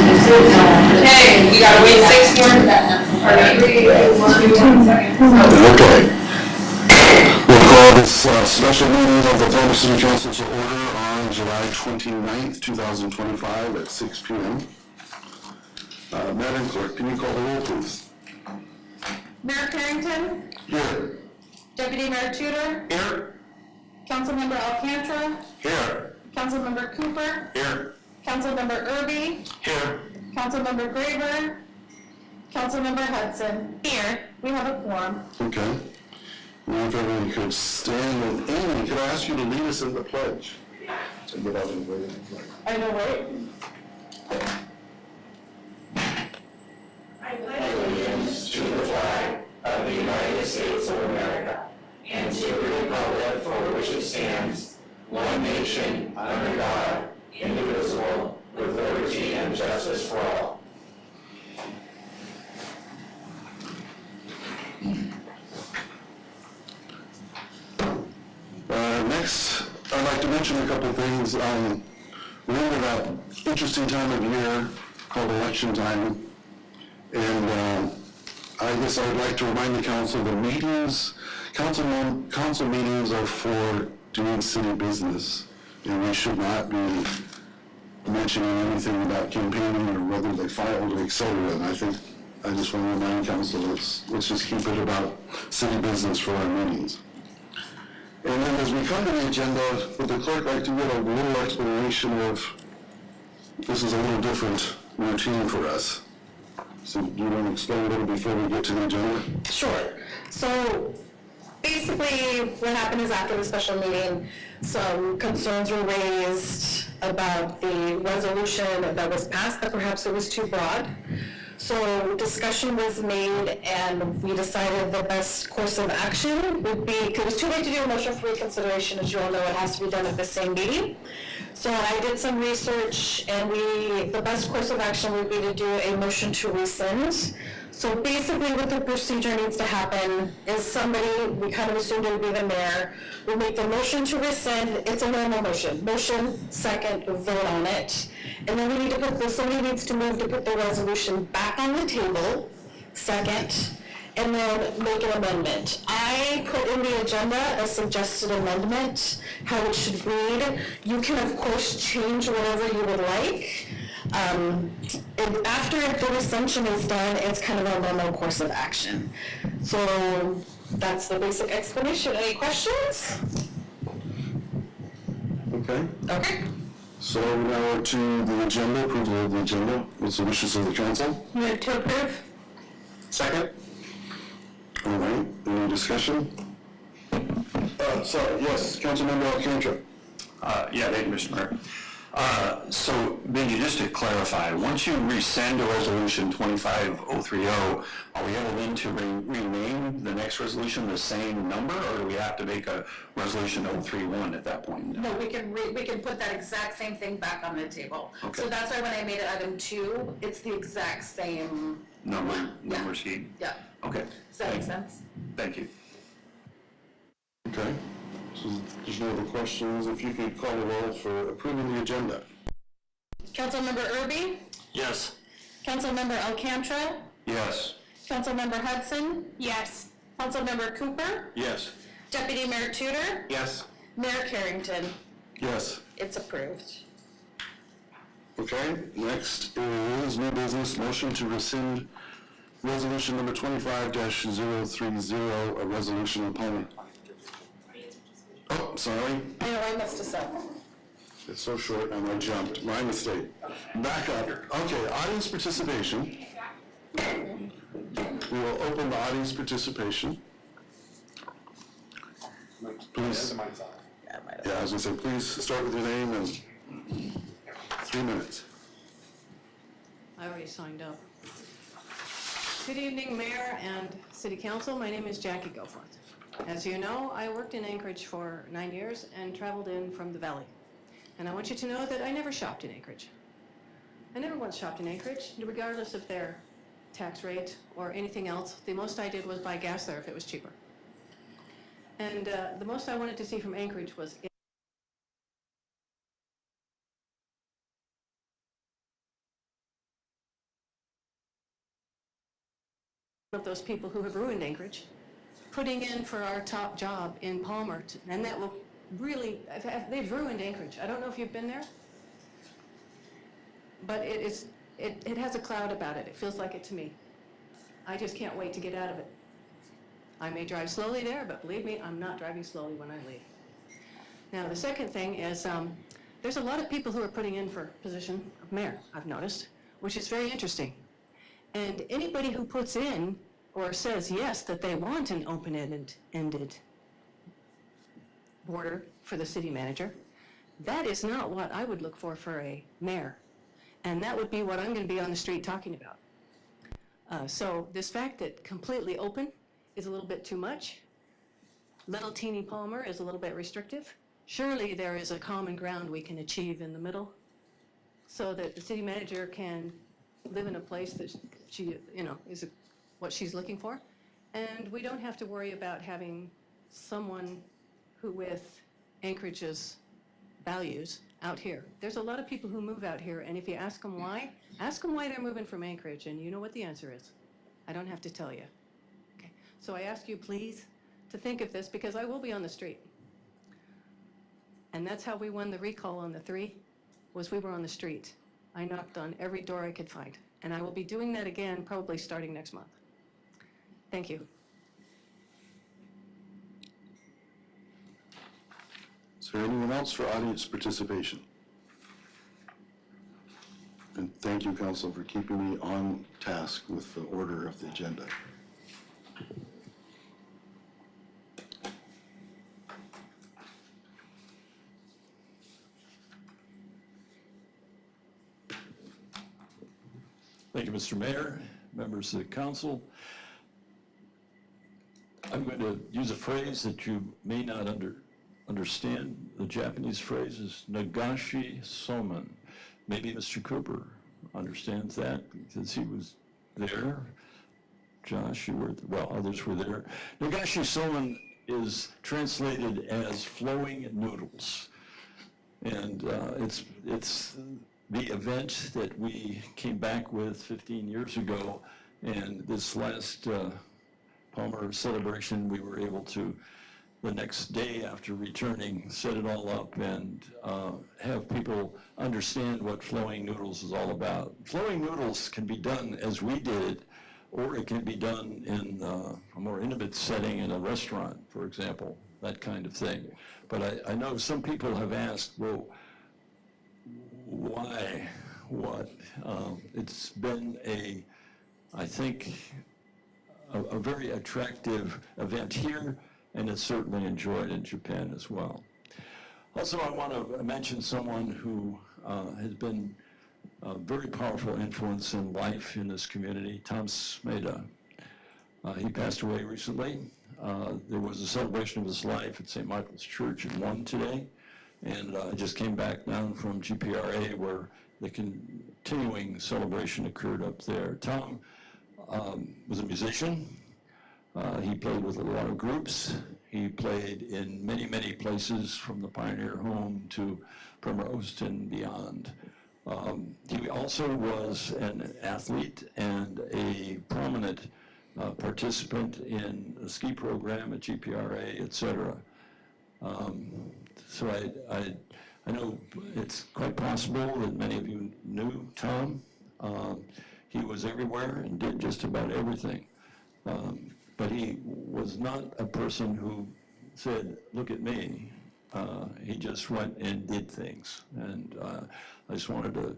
Okay, we gotta wait 6 more. Okay. We'll call this special meeting of the Plymouth City Council to order on July 29th, 2025 at 6 p.m. Madam Clerk, can you call the roll, please? Mayor Carrington, Here. Deputy Mayor Tudor, Here. Councilmember Alcantara, Here. Councilmember Cooper, Here. Councilmember Irby, Here. Councilmember Graber, Councilmember Hudson. Here. We have a quorum. Okay. Now, if everyone could stand, and Amy, could I ask you to lead us in the pledge? Without anybody. I know, right? To the flag of the United States of America and to the republic for which it stands, one nation, under God, indivisible, with liberty and justice for all. Next, I'd like to mention a couple of things. We're in that interesting time of year called election time. And I guess I would like to remind the council that meetings, council meetings are for doing city business. And we should not be mentioning anything about campaigning or whether they filed or et cetera. And I think I just want to remind council, let's just keep it about city business for our meetings. And then as we come to the agenda, would the clerk like to get a little explanation of, this is a little different routine for us. So do you want to explain a little before we get to the agenda? Sure. So basically what happened is after the special meeting, some concerns were raised about the resolution that was passed, that perhaps it was too broad. So discussion was made and we decided the best course of action would be, because it was too late to do a motion for reconsideration, as you all know, it has to be done at the same meeting. So I did some research and the best course of action would be to do a motion to rescind. So basically what the procedure needs to happen is somebody, we kind of assumed it would be the mayor, will make the motion to rescind. It's a normal motion. Motion, second, vote on it. And then we need to put, somebody needs to move to put the resolution back on the table, second, and then make an amendment. I put in the agenda a suggested amendment, how it should read. You can of course change whatever you would like. And after the rescission is done, it's kind of a normal course of action. So that's the basic explanation. Any questions? Okay. Okay. So now to the agenda, approval of the agenda. What's the wishes of the council? Move to approve. Second. All right, any discussion? Sorry, yes, Councilmember Alcantara. Yeah, thank you, Mr. Mayor. So, Benji, just to clarify, once you rescind a resolution 25030, are we able then to rename the next resolution the same number, or do we have to make a resolution 031 at that point? No, we can put that exact same thing back on the table. Okay. So that's why when I made it item 2, it's the exact same Number scheme? Yeah. Okay. Does that make sense? Thank you. Okay, so there's no other questions. If you could call the roll for approving the agenda. Councilmember Irby? Yes. Councilmember Alcantara? Yes. Councilmember Hudson? Yes. Councilmember Cooper? Yes. Deputy Mayor Tudor? Yes. Mayor Carrington? Yes. It's approved. Okay, next is new business, motion to rescind resolution number 25-030, a resolution upon. Oh, sorry. I know, I missed a step. It's so short and I jumped. My mistake. Back up. Okay, audience participation. We will open the audience participation. Please. Yeah, I was going to say, please start with your name and 3 minutes. I already signed up. Good evening, Mayor and City Council. My name is Jackie Goforth. As you know, I worked in Anchorage for 9 years and traveled in from the Valley. And I want you to know that I never shopped in Anchorage. I never once shopped in Anchorage, regardless of their tax rate or anything else. The most I did was buy gas there if it was cheaper. And the most I wanted to see from Anchorage was of those people who have ruined Anchorage, putting in for our top job in Palmer, and that will really, they've ruined Anchorage. I don't know if you've been there, but it has a cloud about it. It feels like it to me. I just can't wait to get out of it. I may drive slowly there, but believe me, I'm not driving slowly when I leave. Now, the second thing is there's a lot of people who are putting in for position of mayor, I've noticed, which is very interesting. And anybody who puts in or says yes that they want an open-ended border for the city manager, that is not what I would look for a mayor. And that would be what I'm going to be on the street talking about. So this fact that completely open is a little bit too much. Little teeny Palmer is a little bit restrictive. Surely there is a common ground we can achieve in the middle so that the city manager can live in a place that she, is what she's looking for. And we don't have to worry about having someone who with Anchorage's values out here. There's a lot of people who move out here, and if you ask them why they're moving from Anchorage, and you know what the answer is. I don't have to tell you. Okay. So I ask you, please, to think of this, because I will be on the street. And that's how we won the recall on the 3, was we were on the street. I knocked on every door I could find. And I will be doing that again, probably starting next month. Thank you. Is there anyone else for audience participation? And thank you, Council, for keeping me on task with the order of the agenda. Thank you, Mr. Mayor, members of the council. I'm going to use a phrase that you may not understand. The Japanese phrase is nagashi somen. Maybe Mr. Cooper understands that because he was there. Josh, you were, well, others were there. Nagashi somen is translated as flowing noodles. And it's the event that we came back with 15 years ago, and this last Palmer celebration, we were able to, the next day after returning, set it all up and have people understand what flowing noodles is all about. Flowing noodles can be done as we did it, or it can be done in a more intimate setting in a restaurant, for example, that kind of thing. But I know some people have asked, well, why? What? It's been I think, a very attractive event here, and it's certainly enjoyed in Japan as well. Also, I want to mention someone who has been a very powerful influence in life in this community, Tom Smeda. He passed away recently. There was a celebration of his life at St. Michael's Church in 1 today. And I just came back down from GPRA where the continuing celebration occurred up there. Tom was a musician. He played with a lot of groups. He played in many, many places from the Pioneer Home to Primrose and beyond. He also was an athlete and a prominent participant in the ski program at GPRA, et cetera. So I know it's quite possible that many of you knew Tom. He was everywhere and did just about everything. But he was not a person who said, look at me. He just went and did things. And I just wanted to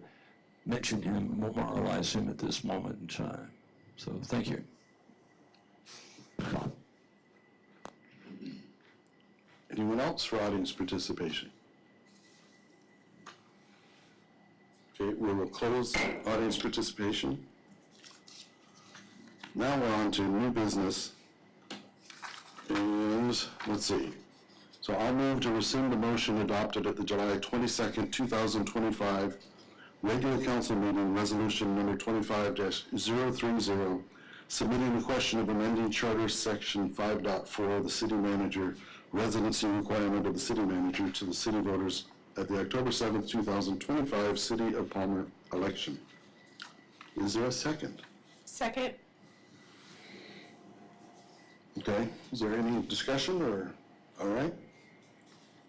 mention him, memorialize him at this moment in time. So thank you. Anyone else for audience participation? Okay, we will close audience participation. Now we're on to new business. And let's see. So I'll move to rescind the motion adopted at the July 22nd, 2025 regular council meeting, resolution number 25-030, submitting the question of amending charter section 5.4, the city manager residency requirement of the city manager to the city voters at the October 7th, 2025 City of Palmer election. Is there a second? Second. Okay, is there any discussion or, all right?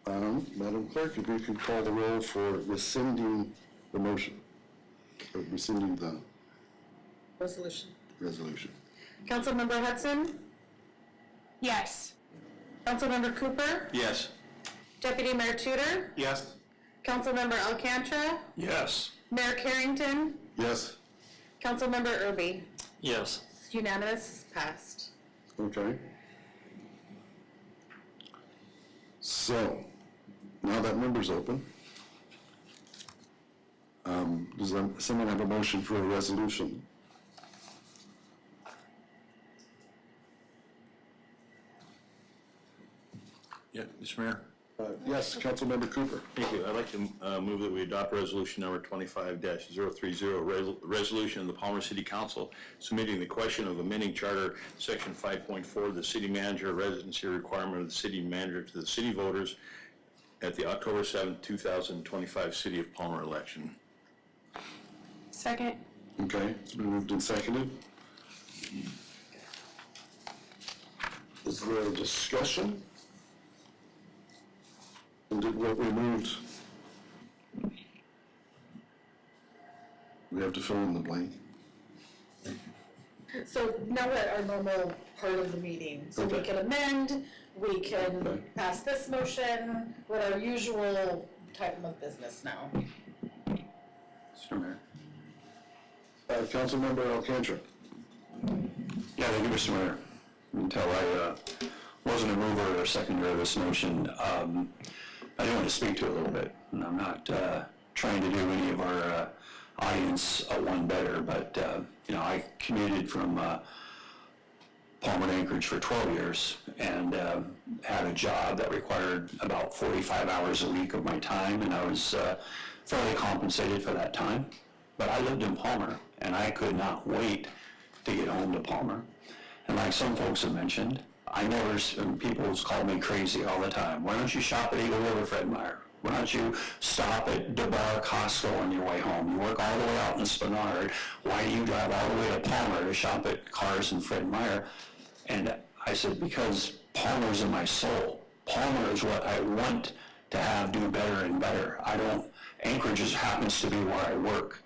Madam Clerk, if you could call the roll for rescinding the motion, or rescinding the Resolution. resolution. Councilmember Hudson? Yes. Councilmember Cooper? Yes. Deputy Mayor Tudor? Yes. Councilmember Alcantara? Yes. Mayor Carrington? Yes, Councilmember Erby? Yes. It's unanimous, passed. okay. So, now that member's open, does someone have a motion for a resolution? Yeah, Mr. Mayor. Yes, Councilmember Cooper. Thank you. I'd like to move that we adopt resolution number 25-030, resolution of the Palmer City Council submitting the question of amending charter section 5.4, the city manager residency requirement of the city manager to the city voters at the October 7th, 2025 City of Palmer election. Second. Okay, it's been moved and seconded. Is there a discussion? And did what we moved? We have to fill in the blank. So now we're at our normal part of the meeting. So we Okay. can amend, we can Okay. pass this motion, with our usual type of business now. Mr. Mayor. Councilmember Alcantara. Yeah, thank you, Mr. Mayor. Until I wasn't a mover or seconder of this motion, I do want to speak to it a little bit. And I'm not trying to do any of our audience one better, but, I commuted from Palmer to Anchorage for 12 years and had a job that required about 45 hours a week of my time, and I was fairly compensated for that time. But I lived in Palmer, and I could not wait to get home to Palmer. And like some folks have mentioned, people call me crazy all the time. Why don't you shop at Eagle River, Fred Meyer? Why don't you stop at DeBar Costco on your way home? You work all the way out in Spenard. Why do you drive all the way to Palmer to shop at Cars and Fred Meyer? And I said, because Palmer's in my soul. Palmer is what I want to have do better and better. Anchorage just happens to be where I work.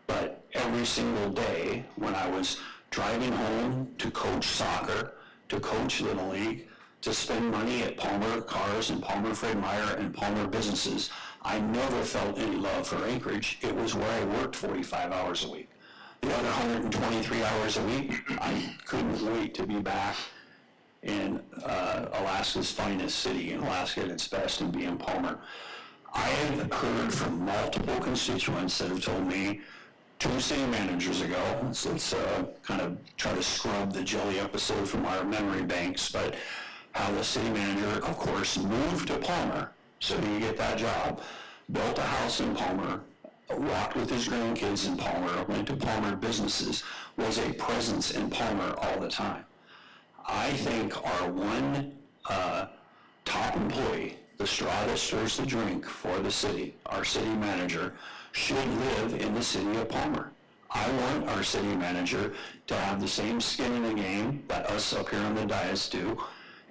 But every single day when I was driving home to coach soccer, to coach Little League, to spend money at Palmer Cars and Palmer Fred Meyer and Palmer businesses, I never felt any love for Anchorage. It was where I worked 45 hours a week. The other 123 hours a week, I couldn't wait to be back in Alaska's finest city, in Alaska at its best, and be in Palmer. I have heard from multiple constituents that have told me 2 city managers ago, let's kind of try to scrub the jelly episode from our memory banks, but how the city manager, of course, moved to Palmer, so he get that job, built a house in Palmer, walked with his grandkids in Palmer, went to Palmer businesses, was a presence in Palmer all the time. I think our one top employee, the straw that stirs the drink for the city, our city manager, should live in the city of Palmer. I want our city manager to have the same skin in the game that us up here on the dais do.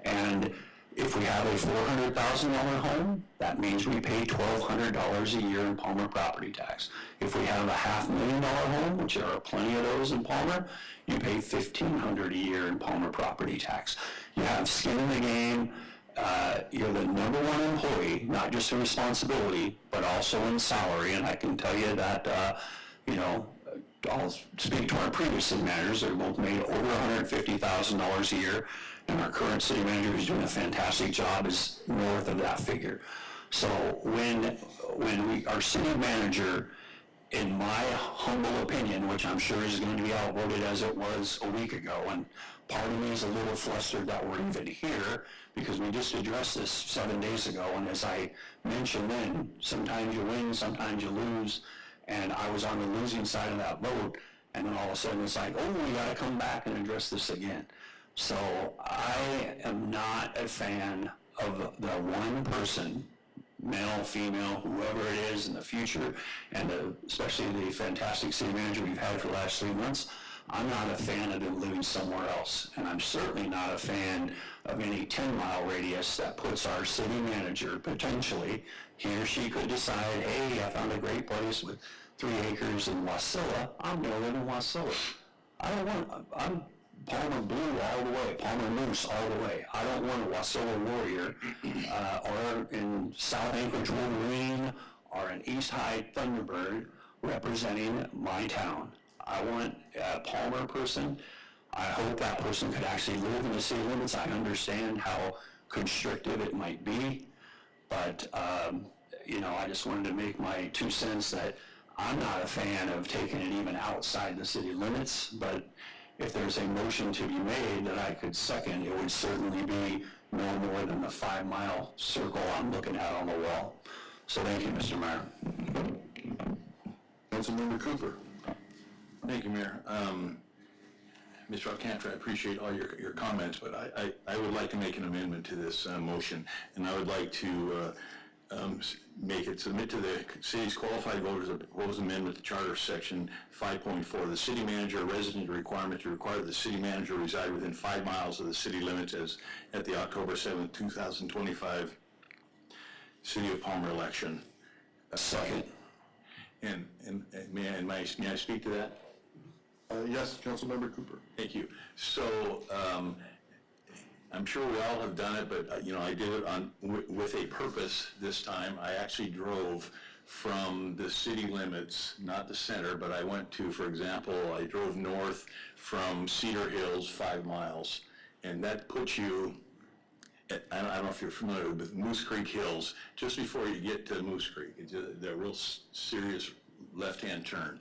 And if we have a $400,000 home, that means we pay $1,200 a year in Palmer property tax. If we have a $500,000 home, which there are plenty of those in Palmer, you pay $1,500 a year in Palmer property tax. You have skin in the game. You're the number one employee, not just in responsibility, but also in salary. And I can tell you that, I'll speak to our previous city managers. They both made over $150,000 a year. And our current city manager, who's doing a fantastic job, is north of that figure. So when our city manager, in my humble opinion, which I'm sure is going to be outvoted as it was a week ago, and part of me is a little flustered that we're even here, because we just addressed this 7 days ago, and as I mentioned then, sometimes you win, sometimes you lose, and I was on the losing side of that vote, and then all of a sudden it's like, oh, we got to come back and address this again. So I am not a fan of the one person, male, female, whoever it is in the future, and especially the fantastic city manager we've had for the last 3 months. I'm not a fan of them living somewhere else, and I'm certainly not a fan of any 10-mile radius that puts our city manager, potentially, he or she could decide, hey, I found a great place with 3 acres in Wasilla, I'm gonna live in Wasilla. I'm Palmer Blue all the way, Palmer Moose all the way. I don't want a Wasilla Warrior, or in South Anchorage Wolverine, or an East Hyde Thunderbird representing my town. I want a Palmer person. I hope that person could actually live in the city limits. I understand how constrictive it might be, but, I just wanted to make my 2 cents that I'm not a fan of taking it even outside the city limits, but if there's a motion to be made that I could second, it would certainly be no more than the 5-mile circle I'm looking at on the wall. So thank you, Mr. Mayor. Councilmember Cooper. Thank you, Mayor. Mr. Alcantara, I appreciate all your comments, but I would like to make an amendment to this motion, and I would like to submit to the city's qualified voters a proposed amendment to Charter Section 5.4. The city manager, a resident requirement to require the city manager reside within 5 miles of the city limits as at the October 7th, 2025 City of Palmer election. Second. And may I speak to that? Yes, Councilmember Cooper. Thank you. So, I'm sure we all have done it, but, I did it with a purpose this time. I actually drove from the city limits, not the center, but I went to, for example, I drove north from Cedar Hills 5 miles, and that puts you I don't know if you're familiar with Moose Creek Hills, just before you get to Moose Creek. It's a real serious left-hand turn.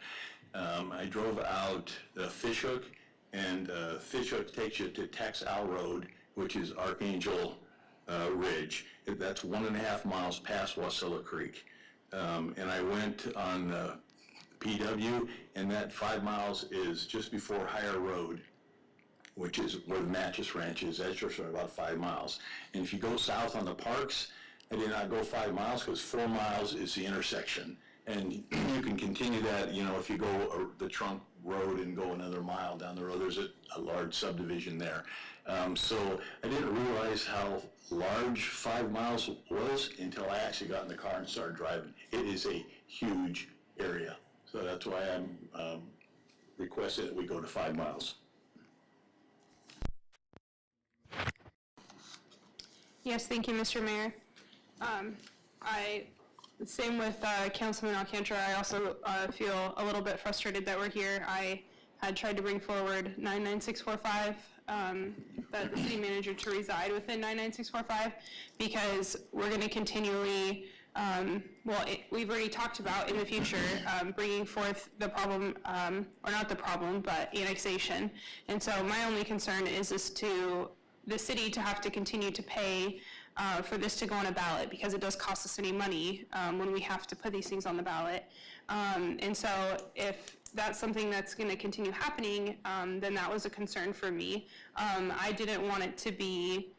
I drove out Fishhook, and Fishhook takes you to Tex Al Road, which is Archangel Ridge. That's 1.5 miles past Wasilla Creek. And I went on PW, and that 5 miles is just before Higher Road, which is where the Matches Ranch is. That's just about 5 miles. And if you go south on the Parks, I did not go 5 miles because 4 miles is the intersection. And you can continue that, if you go the trunk road and go another mile down the road, there's a large subdivision there. So I didn't realize how large 5 miles was until I actually got in the car and started driving. It is a huge area. So that's why I'm requesting that we go to 5 miles. Yes, thank you, Mr. Mayor. Same with Councilman Alcantara. I also feel a little bit frustrated that we're here. I had tried to bring forward 99645, that the city manager to reside within 99645, because we're going to continually, we've already talked about in the future bringing forth the problem, or not the problem, but annexation. And so my only concern is to the city to have to continue to pay for this to go on a ballot, because it does cost the city money when we have to put these things on the ballot. And so if that's something that's going to continue happening, then that was a concern for me. I didn't want it to be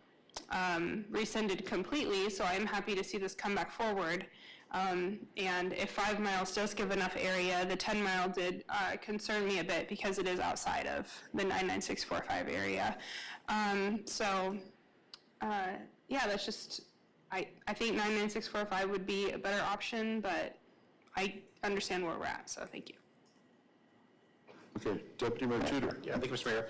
rescinded completely, so I'm happy to see this come back forward. And if 5 miles does give enough area, the 10 mile did concern me a bit because it is outside of the 99645 area. Yeah, that's just, I think 99645 would be a better option, but I understand where we're at, so thank you. Okay, Deputy Mayor Tudor. Yeah, thank you, Mr. Mayor.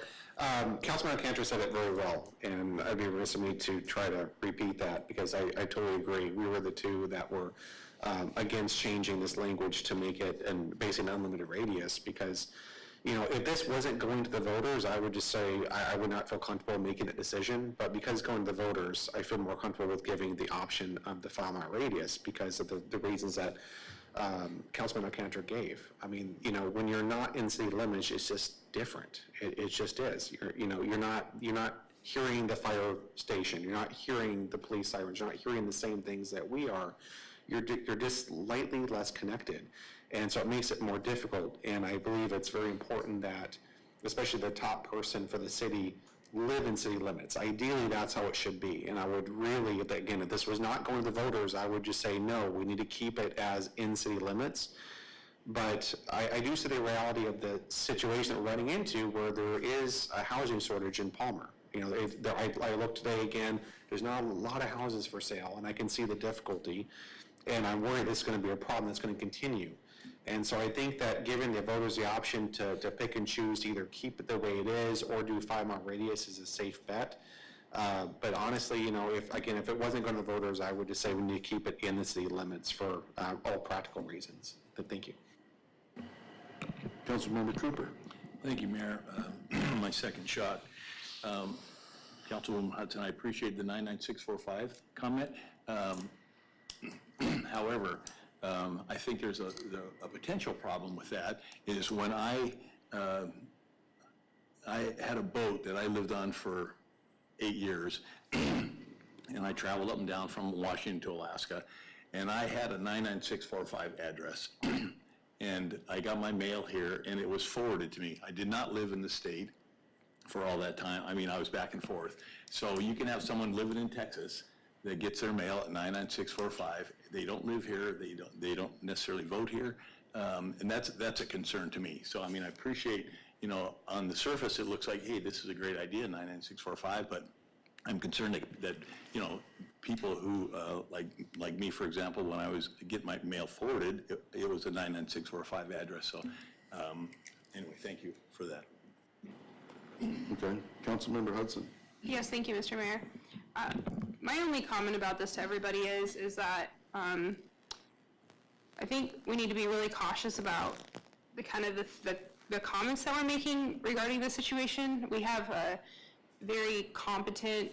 Councilman Alcantara said it very well, and I'd be remiss of me to try to repeat that, because I totally agree. We were the two that were against changing this language to make it and basically an unlimited radius, because if this wasn't going to the voters, I would just say I would not feel comfortable making that decision. But because it's going to the voters, I feel more comfortable with giving the option of the 5 mile radius because of the reasons that Councilman Alcantara gave. I mean, when you're not in city limits, it's just different. It just is. You're not hearing the fire station. You're not hearing the police sirens. You're not hearing the same things that we are. You're just slightly less connected. And so it makes it more difficult, and I believe it's very important that, especially the top person for the city, live in city limits. Ideally, that's how it should be, and I would really, again, if this was not going to the voters, I would just say, no, we need to keep it as in city limits, But I do see the reality of the situation that we're running into where there is a housing shortage in Palmer. You know, I looked today again, there's not a lot of houses for sale, and I can see the difficulty, and I'm worried this is going to be a problem that's going to continue. And so I think that giving the voters the option to pick and choose to either keep it the way it is or do 5-mile radius is a safe bet. But honestly, you know, if it wasn't going to the voters, I would just say we need to keep it in the city limits for all practical reasons. But thank you. Councilmember Cooper. Thank you, Mayor. My second shot. Councilwoman Hudson, I appreciate the 99645 comment. However, I think there's a potential problem with that is when I had a boat that I lived on for 8 years, and I traveled up and down from Washington to Alaska, and I had a 99645 address. And I got my mail here, and it was forwarded to me. I did not live in the state for all that time. I mean, I was back and forth. So you can have someone living in Texas that gets their mail at 99645. They don't live here. They don't necessarily vote here, and that's a concern to me. So I mean, I appreciate, you know, on the surface it looks like, hey, this is a great idea, 99645, but I'm concerned that you know, people who, like me, for example, when I was getting my mail forwarded, it was a 99645 address. So anyway, thank you for that. Okay. Councilmember Hudson. Yes, thank you, Mr. Mayor. My only comment about this to everybody is that I think we need to be really cautious about the kind of the comments that we're making regarding the situation. We have a very competent,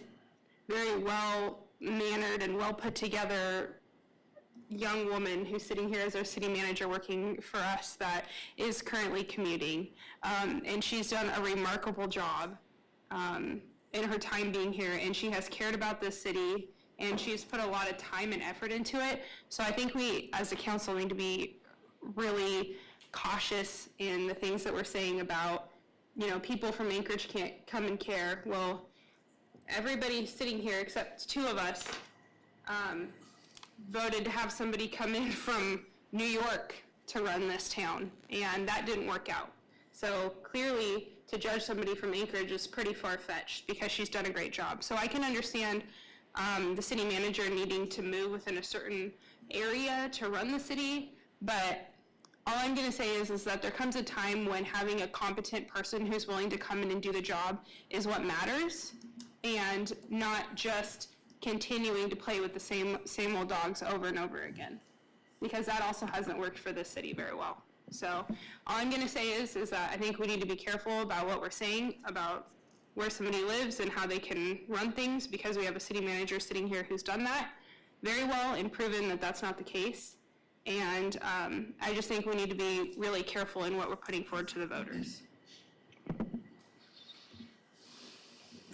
very well-mannered and well-put-together young woman who's sitting here as our city manager working for us that is currently commuting. And she's done a remarkable job in her time being here, and she has cared about this city, and she's put a lot of time and effort into it. So I think we, as a council, need to be really cautious in the things that we're saying about, you know, people from Anchorage can't come and care. Well, everybody sitting here except 2 of us voted to have somebody come in from New York to run this town, and that didn't work out. So clearly, to judge somebody from Anchorage is pretty far-fetched because she's done a great job. So I can understand the city manager needing to move within a certain area to run the city, but all I'm going to say is that there comes a time when having a competent person who's willing to come in and do the job is what matters, and not just continuing to play with the same old dogs over and over again, because that also hasn't worked for this city very well. So all I'm going to say is that I think we need to be careful about what we're saying about where somebody lives and how they can run things, because we have a city manager sitting here who's done that very well and proven that that's not the case. And I just think we need to be really careful in what we're putting forward to the voters.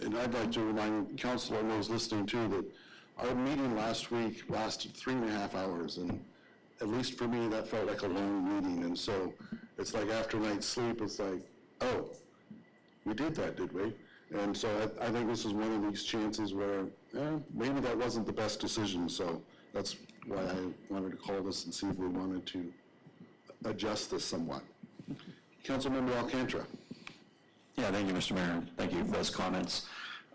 And I'd like to remind council and those listening too that our meeting last week lasted 3.5 hours, and at least for me, that felt like a long meeting. And so it's like after night's sleep, it's like, oh, we did that, did we? And so I think this is one of these chances where maybe that wasn't the best decision. So that's why I wanted to call this and see if we wanted to adjust this somewhat. Councilmember Alcantara. Yeah, thank you, Mr. Mayor. Thank you for those comments.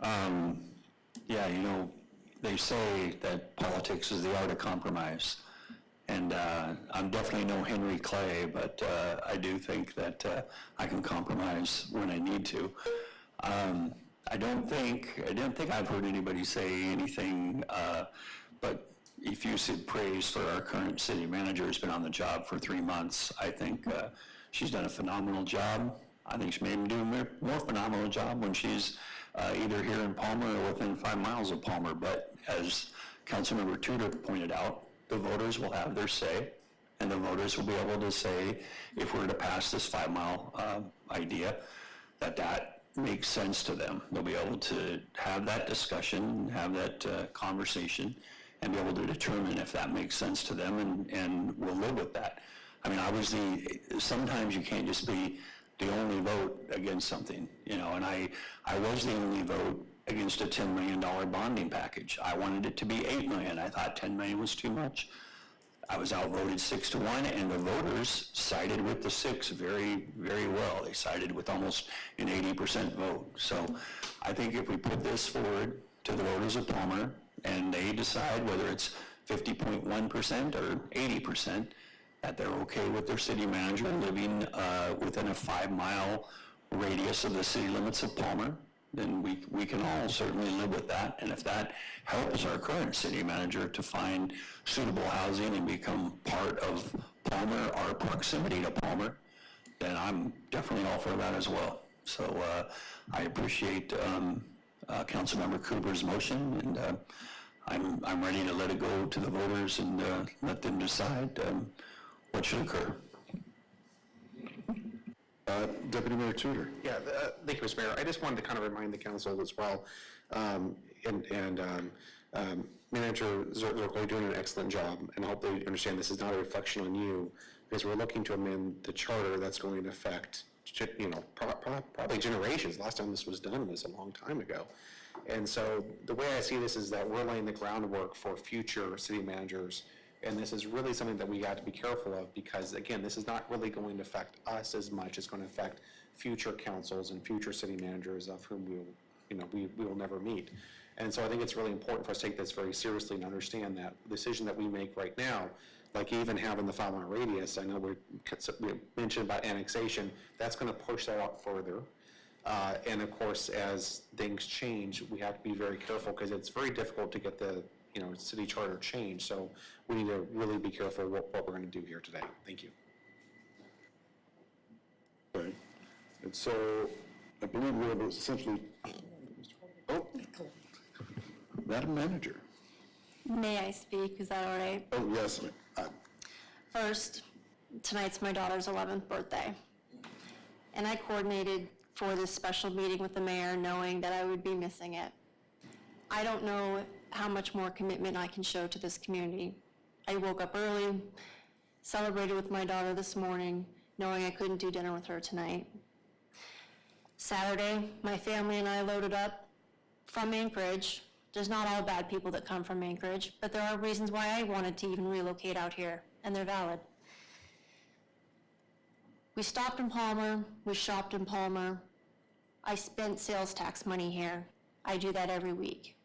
Yeah, you know, they say that politics is the art of compromise. And I'm definitely no Henry Clay, but I do think that I can compromise when I need to. I didn't think I've heard anybody say anything, but effusive praise for our current city manager who's been on the job for 3 months. I think she's done a phenomenal job. I think she may even do a more phenomenal job when she's either here in Palmer or within 5 miles of Palmer. But as Councilmember Tudor pointed out, the voters will have their say, and the voters will be able to say, if we're to pass this 5-mile idea, that makes sense to them. They'll be able to have that discussion, have that conversation, and be able to determine if that makes sense to them, and we'll live with that. I mean, obviously, sometimes you can't just be the only vote against something, you know, and I was the only vote against a $10 million bonding package. I wanted it to be $8 million. I thought $10 million was too much. I was outvoted 6-1, and the voters sided with the 6 very, very well. They sided with almost an 80% vote. So I think if we put this forward to the voters of Palmer, and they decide whether it's 50.1% or 80%, that they're okay with their city manager living within a 5-mile radius of the city limits of Palmer, then we can all certainly live with that. And if that helps our current city manager to find suitable housing and become part of Palmer, our proximity to Palmer, then I'm definitely all for that as well. So I appreciate Councilmember Cooper's motion, and I'm ready to let it go to the voters and let them decide what should occur. Deputy Mayor Tudor. Yeah, thank you, Mr. Mayor. I just wanted to kind of remind the council as well, Manager Zirkle doing an excellent job, and I hope they understand this is not a reflection on you, because we're looking to amend the charter that's going to affect, probably generations. Last time this was done was a long time ago. And so the way I see this is that we're laying the groundwork for future city managers. And this is really something that we have to be careful of, because again, this is not really going to affect us as much. It's going to affect future councils and future city managers of whom we will never meet. And so I think it's really important for us to take this very seriously and understand that the decision that we make right now, like even having the 5-mile radius, I know we mentioned about annexation, that's going to push that out further. And of course, as things change, we have to be very careful, because it's very difficult to get the city charter changed. So we need to really be careful what we're going to do here today. Thank you. Okay. And so I believe we have essentially, Madam Manager. May I speak? Is that all right? Oh, yes. First, tonight's my daughter's 11th birthday. And I coordinated for this special meeting with the mayor knowing that I would be missing it. I don't know how much more commitment I can show to this community. I woke up early, celebrated with my daughter this morning, knowing I couldn't do dinner with her tonight. Saturday, my family and I loaded up from Anchorage. There's not all bad people that come from Anchorage, but there are reasons why I wanted to even relocate out here, and they're valid. We stopped in Palmer, we shopped in Palmer. I spent sales tax money here. I do that every week.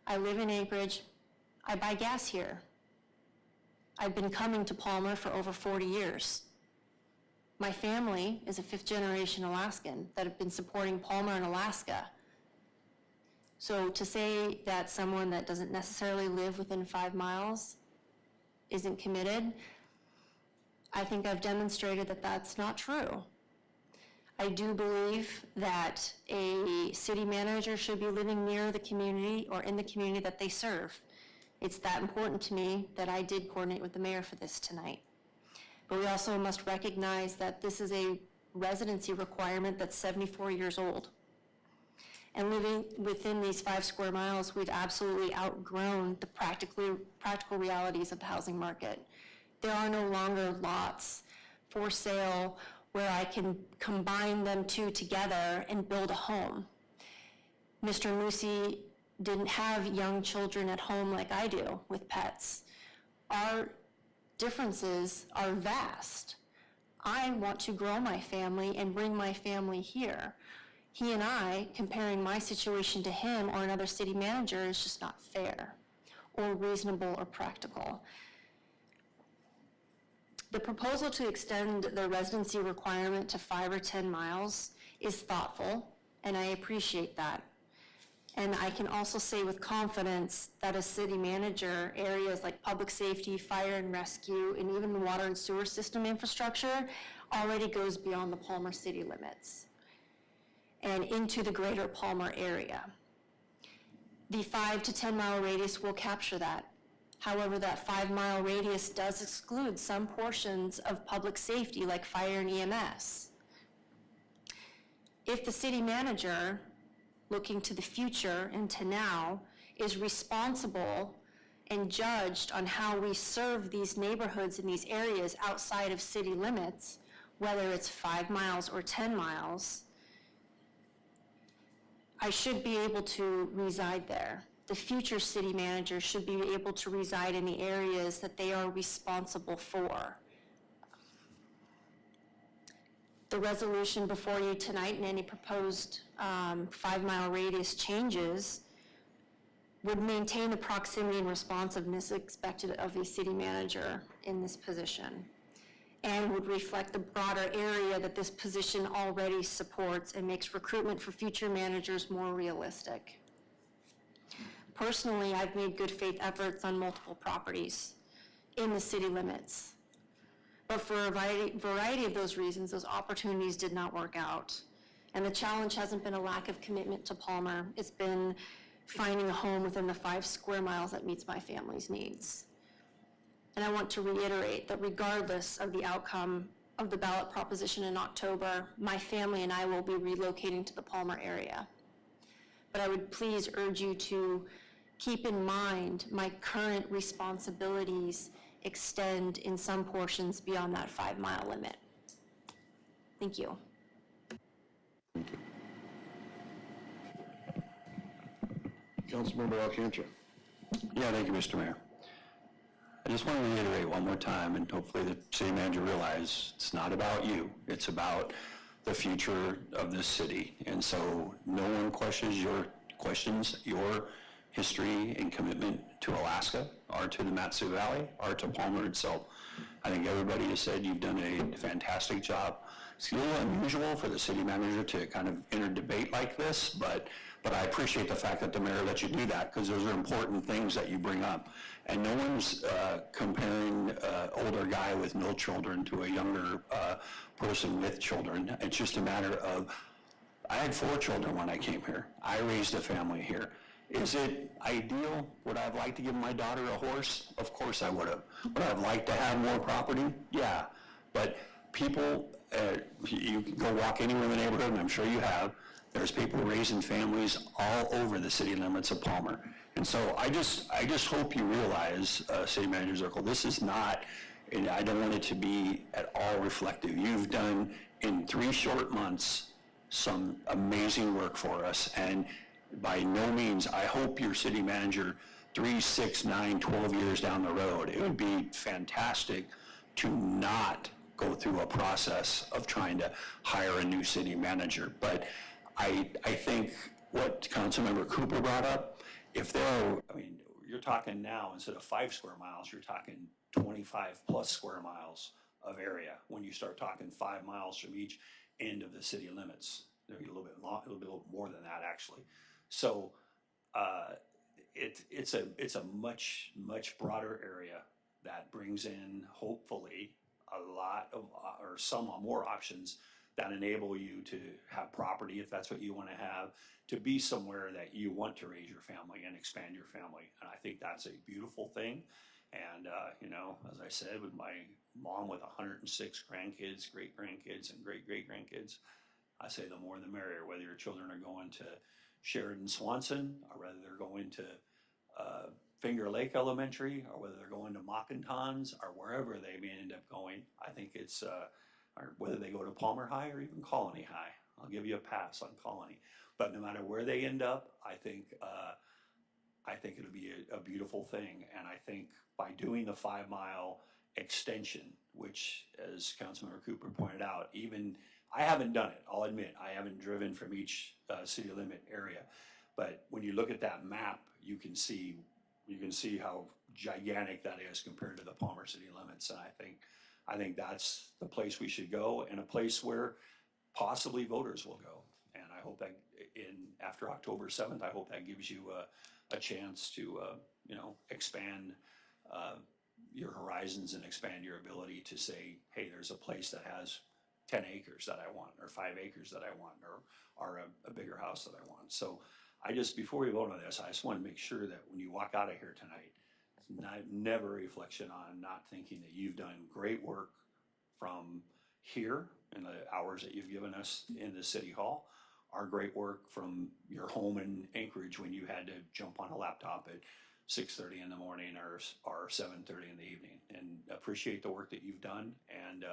I live in Anchorage. I buy gas here. I've been coming to Palmer for over 40 years. My family is a 5th-generation Alaskan that have been supporting Palmer and Alaska. So to say that someone that doesn't necessarily live within 5 miles isn't committed, I think I've demonstrated that that's not true. I do believe that a city manager should be living near the community or in the community that they serve. It's that important to me that I did coordinate with the mayor for this tonight. But we also must recognize that this is a residency requirement that's 74 years old. And living within these 5 square miles, we've absolutely outgrown the practical realities of the housing market. There are no longer lots for sale where I can combine them two together and build a home. Mr. Musi didn't have young children at home like I do with pets. Our differences are vast. I want to grow my family and bring my family here. He and I, comparing my situation to him or another city manager, is just not fair or reasonable or practical. The proposal to extend the residency requirement to 5 or 10 miles is thoughtful, and I appreciate that. And I can also say with confidence that as city manager, areas like public safety, fire and rescue, and even water and sewer system infrastructure already goes beyond the Palmer city limits and into the greater Palmer area. The 5 to 10 mile radius will capture that. However, that 5-mile radius does exclude some portions of public safety like fire and EMS. If the city manager, looking to the future and to now, is responsible and judged on how we serve these neighborhoods and these areas outside of city limits, whether it's 5 miles or 10 miles, I should be able to reside there. the future city manager should be able to reside in the areas that they are responsible for. The resolution before you tonight and any proposed 5-mile radius changes would maintain the proximity and responsiveness expected of a city manager in this position, and would reflect the broader area that this position already supports and makes recruitment for future managers more realistic. Personally, I've made good faith efforts on multiple properties in the city limits. But for a variety of those reasons, those opportunities did not work out. And the challenge hasn't been a lack of commitment to Palmer. It's been finding a home within the 5 square miles that meets my family's needs. And I want to reiterate that regardless of the outcome of the ballot proposition in October, my family and I will be relocating to the Palmer area. But I would please urge you to keep in mind my current responsibilities extend in some portions beyond that 5-mile limit. Thank you. Councilmember Alcantara. Yeah, thank you, Mr. Mayor. I just want to reiterate one more time, and hopefully the city manager realize it's not about you. It's about the future of this city. And so no one questions your history and commitment to Alaska or to the Mat-Su Valley or to Palmer itself. I think everybody has said you've done a fantastic job. It's a little unusual for the city manager to kind of enter debate like this, but I appreciate the fact that the mayor lets you do that, because those are important things that you bring up. And no one's comparing an older guy with no children to a younger person with children. It's just a matter of, I had 4 children when I came here. I raised a family here. Is it ideal? Would I have liked to give my daughter a horse? Of course I would have. Would I have liked to have more property? Yeah. But people, you can go walk anywhere in the neighborhood, and I'm sure you have, there's people raising families all over the city limits of Palmer. And so I just hope you realize, City Manager Zirkle, this is not, and I don't want it to be at all reflective. You've done, in 3 short months, some amazing work for us, and by no means, I hope your city manager 3, 6, 9, 12 years down the road, it would be fantastic to not go through a process of trying to hire a new city manager. But I think what Councilmember Cooper brought up, if there are, I mean, you're talking now, instead of 5 square miles, you're talking 25 plus square miles of area when you start talking 5 miles from each end of the city limits. Maybe a little bit more than that, actually. So it's a much broader area that brings in, hopefully, a lot of or some more options that enable you to have property, if that's what you want to have, to be somewhere that you want to raise your family and expand your family. And I think that's a beautiful thing. And you know, as I said, with my mom with 106 grandkids, great grandkids, and great grandkids, I say the more the merrier. Whether your children are going to Sheridan Swanson, or whether they're going to Finger Lake Elementary, or whether they're going to Mockentons, or wherever they may end up going, I think it's, or whether they go to Palmer High or even Colony High. I'll give you a pass on Colony. But no matter where they end up, I think it'll be a beautiful thing. And I think by doing the 5-mile extension, which, as Councilmember Cooper pointed out, even I haven't done it, I'll admit, I haven't driven from each city limit area. But when you look at that map, you can see how gigantic that is compared to the Palmer city limits. And I think that's the place we should go, and a place where possibly voters will go. And I hope that after October 7th, I hope that gives you a chance to you know, expand your horizons and expand your ability to say, hey, there's a place that has 10 acres that I want, or 5 acres that I want, or a bigger house that I want. So before we vote on this, I just want to make sure that when you walk out of here tonight, it's never a reflection on not thinking that you've done great work from here in the hours that you've given us in the city hall, or great work from your home in Anchorage when you had to jump on a laptop at 6:30 in the morning or 7:30 in the evening, and appreciate the work that you've done. And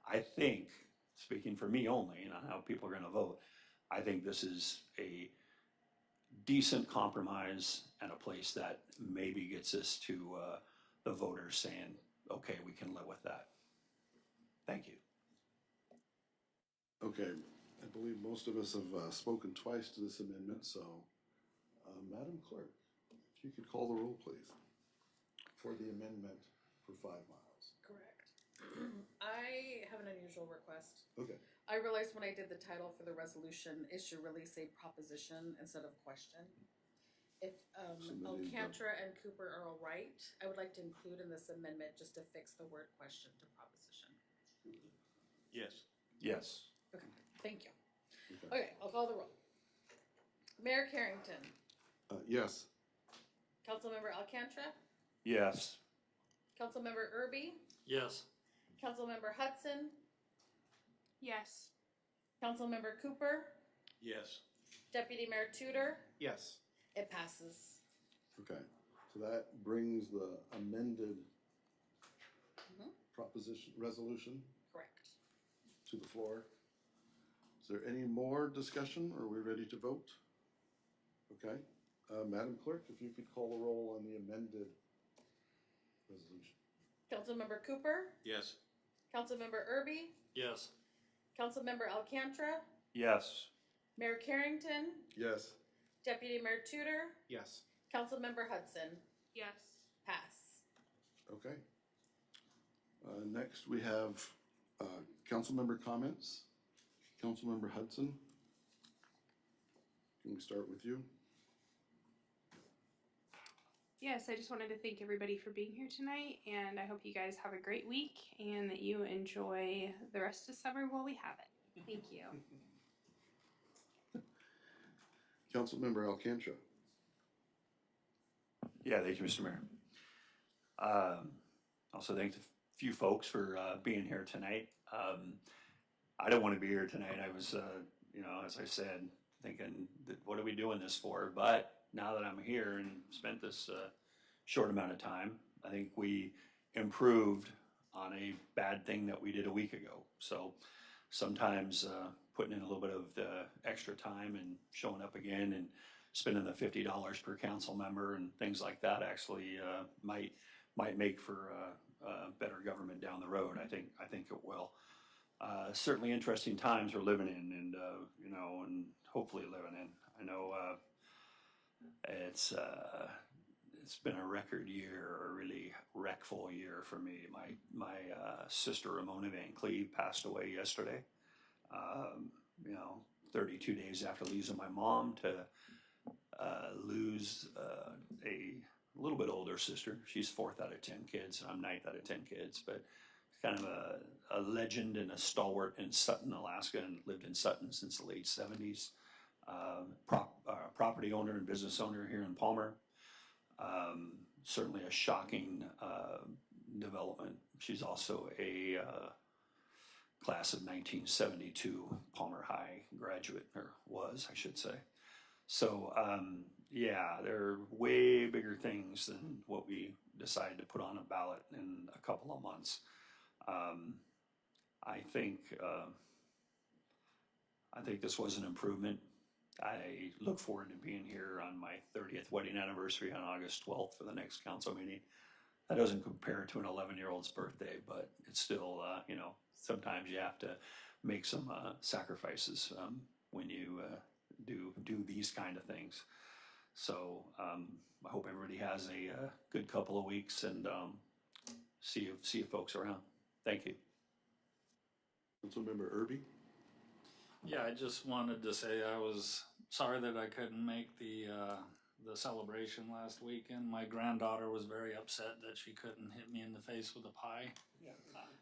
I think, speaking for me only, and on how people are going to vote, I think this is decent compromise and a place that maybe gets us to the voters saying, okay, we can live with that. Thank you. Okay, I believe most of us have spoken twice to this amendment, so, Madam Clerk, if you could call the roll, please, for the amendment for 5 miles. Correct. I have an unusual request. Okay, I realized when I did the title for the resolution, it should really say proposition instead of question. If Submitting Alcantara and Cooper are all right, I would like to include in this amendment just to fix the word question to proposition. Yes. Yes. Okay, thank you. okay. Okay, I'll call the roll. Mayor Carrington, Yes, Councilmember Alcantara, Yes. Councilmember Erby, Yes. Councilmember Hudson, Yes. Councilmember Cooper, Yes. Deputy Mayor Tudor, Yes. it passes. okay. So that brings the amended proposition, resolution Correct. to the floor. Is there any more discussion, or are we ready to vote? Okay, Madam Clerk, if you could call the roll on the amended resolution. Councilmember Cooper, Yes. Councilmember Erby, Yes. Councilmember Alcantara, Yes. Mayor Carrington, Yes. Deputy Mayor Tudor, Yes. Councilmember Hudson, Yes. pass. Okay. Next, we have council member comments. Councilmember Hudson. Can we start with you? Yes, I just wanted to thank everybody for being here tonight, and I hope you guys have a great week and that you enjoy the rest of summer while we have it. Thank you. Councilmember Alcantara. Yeah, thank you, Mr. Mayor. Also thank the few folks for being here tonight. I don't want to be here tonight. I was, as I said, thinking, that what are we doing this for? But now that I'm here and spent this short amount of time, I think we improved on a bad thing that we did a week ago. So sometimes putting in a little bit of the extra time and showing up again and spending the $50 per council member and things like that actually might make for better government down the road. I think it will. Certainly interesting times we're living in, and and hopefully living in. I know it's been a record year, a really wreckful year for me. My sister Ramona Van Cleve passed away yesterday. 32 days after losing my mom, to lose a little bit older sister. She's 4th out of 10 kids, and I'm 9th out of 10 kids, but kind of a legend and a stalwart in Sutton, Alaska, and lived in Sutton since the late 70s. Property owner and business owner here in Palmer. Certainly a shocking development. She's also a class of 1972 Palmer High graduate, or was, I should say. So, there are way bigger things than what we decided to put on a ballot in a couple of months. I think this was an improvement. I look forward to being here on my 30th wedding anniversary on August 12th for the next council meeting. That doesn't compare to an 11-year-old's birthday, but it's still, sometimes you have to make some sacrifices when you do these kind of things. So I hope everybody has a good couple of weeks, and see you folks around. Thank you. Councilmember Erby. Yeah, I just wanted to say I was sorry that I couldn't make the celebration last weekend. My granddaughter was very upset that she couldn't hit me in the face with a pie.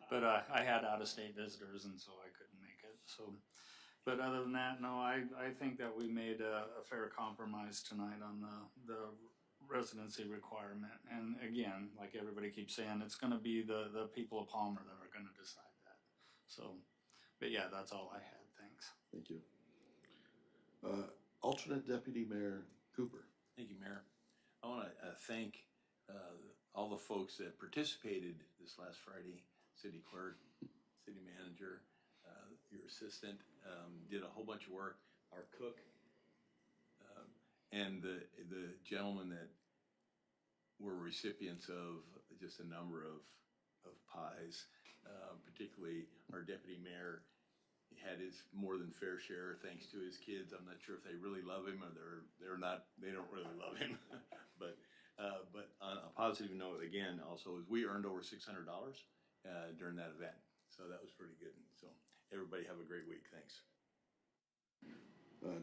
But I had out-of-state visitors, and so I couldn't make it. So, but other than that, no, I think that we made a fair compromise tonight on the residency requirement. And again, like everybody keeps saying, it's going to be the people of Palmer that are going to decide that. So, but yeah, that's all I had. Thanks. Thank you. Alternate Deputy Mayor Cooper. Thank you, Mayor. I want to thank all the folks that participated this last Friday. City Clerk, City Manager, your assistant, did a whole bunch of work. Our cook, and the gentlemen that were recipients of just a number of pies, particularly our deputy mayor, had his more than fair share thanks to his kids. I'm not sure if they really love him or they're not. They don't really love him. but on a positive note, again, also is we earned over $600 during that event, so that was pretty good. So everybody have a great week. Thanks.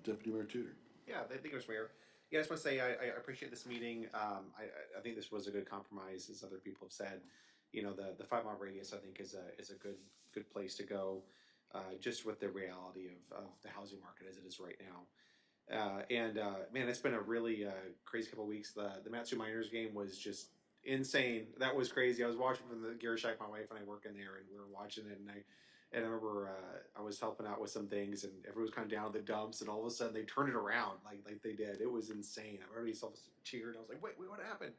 Deputy Mayor Tudor. Yeah, thank you, Mr. Mayor. Yeah, I just want to say I appreciate this meeting. I think this was a good compromise, as other people have said. You know, the 5 mile radius I think is a good place to go, just with the reality of the housing market as it is right now. Man, it's been a really crazy couple of weeks. The Matsu Miners game was just insane. That was crazy. I was watching from the gear shack. My wife and I work in there, and we were watching it. And I remember I was helping out with some things, and everyone was kind of down at the dumps, and all of a sudden they turned it around like they did. It was insane. Everybody cheered. I was like, wait, what happened?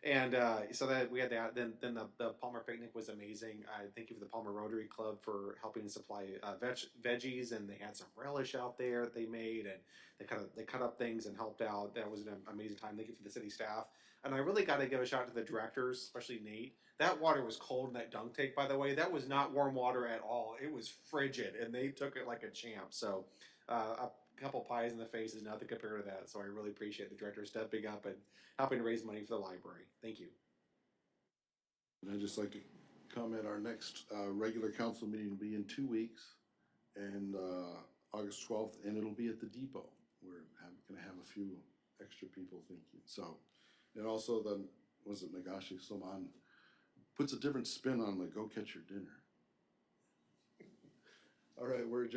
And so that we had that. Then the Palmer picnic was amazing. I thank you for the Palmer Rotary Club for helping supply veggies, and they had some relish out there that they made, and they cut up things and helped out. That was an amazing time. Thank you for the city staff. And I really got to give a shout out to the directors, especially Nate. That water was cold in that dunk tank, by the way. That was not warm water at all. It was frigid, and they took it like a champ. So a couple pies in the face is nothing compared to that. So I really appreciate the director stepping up and helping raise money for the library. Thank you. And I'd just like to comment, our next regular council meeting will be in 2 weeks, and August 12th, and it'll be at the depot. We're going to have a few extra people thinking. So, and also then, was it Nagashi Soman puts a different spin on the go catch your dinner. All right, we're adjourned.